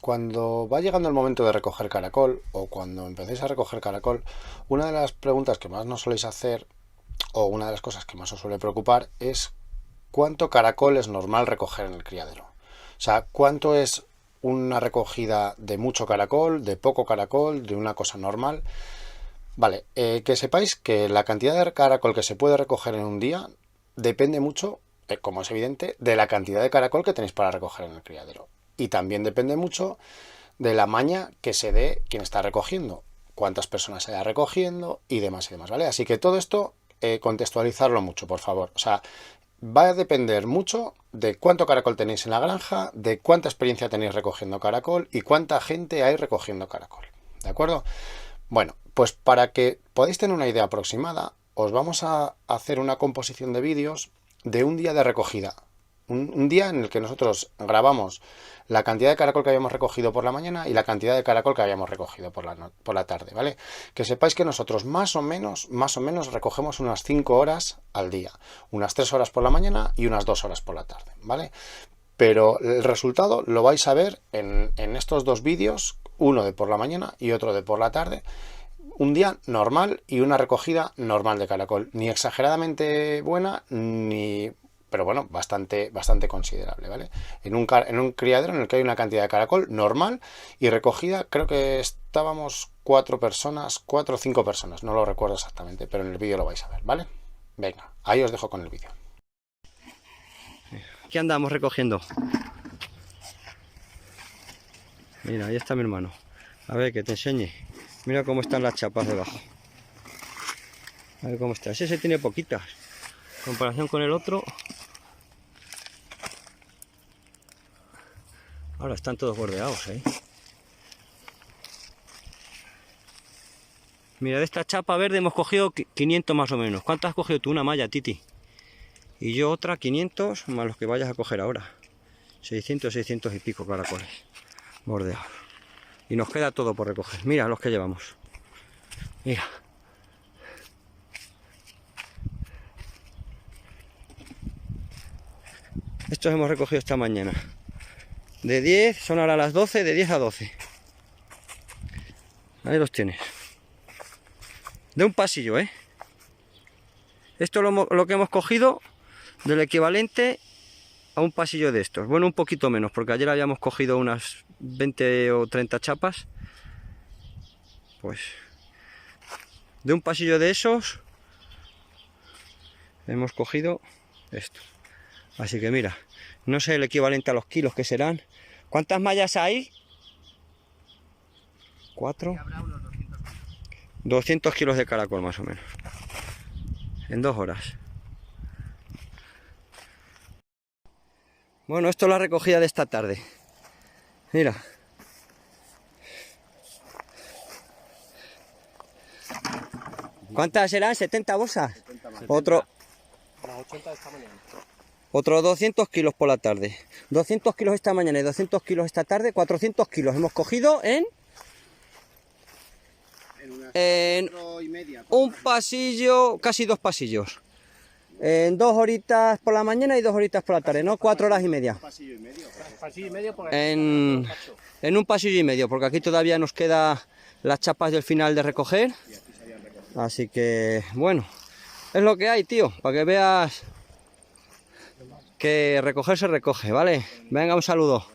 Cuando va llegando el momento de recoger caracol o cuando empecéis a recoger caracol, una de las preguntas que más nos soléis hacer o una de las cosas que más os suele preocupar es cuánto caracol es normal recoger en el criadero. O sea, cuánto es una recogida de mucho caracol, de poco caracol, de una cosa normal. Vale, que sepáis que la cantidad de caracol que se puede recoger en un día depende mucho, como es evidente, de la cantidad de caracol que tenéis para recoger en el criadero. Y también depende mucho de la maña que se dé quien está recogiendo, cuántas personas se haya recogiendo y demás, ¿vale? Así que todo esto, contextualizarlo mucho, por favor. O sea, va a depender mucho de cuánto caracol tenéis en la granja, de cuánta experiencia tenéis recogiendo caracol y cuánta gente hay recogiendo caracol. ¿De acuerdo? Bueno, pues para que podáis tener una idea aproximada, os vamos a hacer una composición de vídeos de un día de recogida. Un día en el que nosotros grabamos la cantidad de caracol que habíamos recogido por la mañana y la cantidad de caracol que habíamos recogido por la tarde, ¿vale? Que sepáis que nosotros más o menos recogemos unas 5 horas al día. Unas 3 horas por la mañana y unas 2 horas por la tarde, ¿vale? Pero el resultado lo vais a ver en estos dos vídeos, uno de por la mañana y otro de por la tarde. Un día normal y una recogida normal de caracol. Ni exageradamente buena, ni... pero bueno, bastante considerable, ¿vale? En un criadero en el que hay una cantidad de caracol normal y recogida, creo que estábamos 4 o 5 personas, no lo recuerdo exactamente, pero en el vídeo lo vais a ver, ¿vale? Venga, ahí os dejo con el vídeo. Aquí andamos recogiendo. Mira, ahí está mi hermano. A ver, que te enseñe. Mira cómo están las chapas debajo. A ver cómo está. Ese se tiene poquitas. En comparación con el otro. Ahora están todos bordeados, ¿eh? Mira, de esta chapa verde hemos cogido 500 más o menos. ¿Cuántas has cogido tú? Una malla, Titi. Y yo otra 500 más los que vayas a coger ahora. 600 y pico caracoles bordeados. Y nos queda todo por recoger. Mira los que llevamos. Mira. Estos hemos recogido esta mañana. De 10, son ahora las 12, de 10 a 12. Ahí los tienes. De un pasillo, ¿eh? Esto es lo que hemos cogido del equivalente a un pasillo de estos. Bueno, un poquito menos, porque ayer habíamos cogido unas 20 o 30 chapas. Pues de un pasillo de esos hemos cogido esto. Así que mira, no sé el equivalente a los kilos que serán. ¿Cuántas mallas hay? 4. 200 kilos de caracol más o menos. En 2 horas. Bueno, esto es la recogida de esta tarde. Mira. ¿Cuántas serán? ¿70 bolsas? 70 más. Otro. Las 80 de esta mañana. Otros 200 kilos por la tarde. 200 kilos esta mañana y 200 kilos esta tarde. 400 kilos hemos cogido en un pasillo, casi 2 pasillos. En 2 horitas por la mañana y 2 horitas por la tarde, ¿no? 4 horas y media. Pasillo y medio. Pasillo y medio En un pasillo y medio, porque aquí todavía nos queda las chapas del final de recoger. Así que, bueno, es lo que hay, tío, para que veas que recoger se recoge, ¿vale? Venga, un saludo.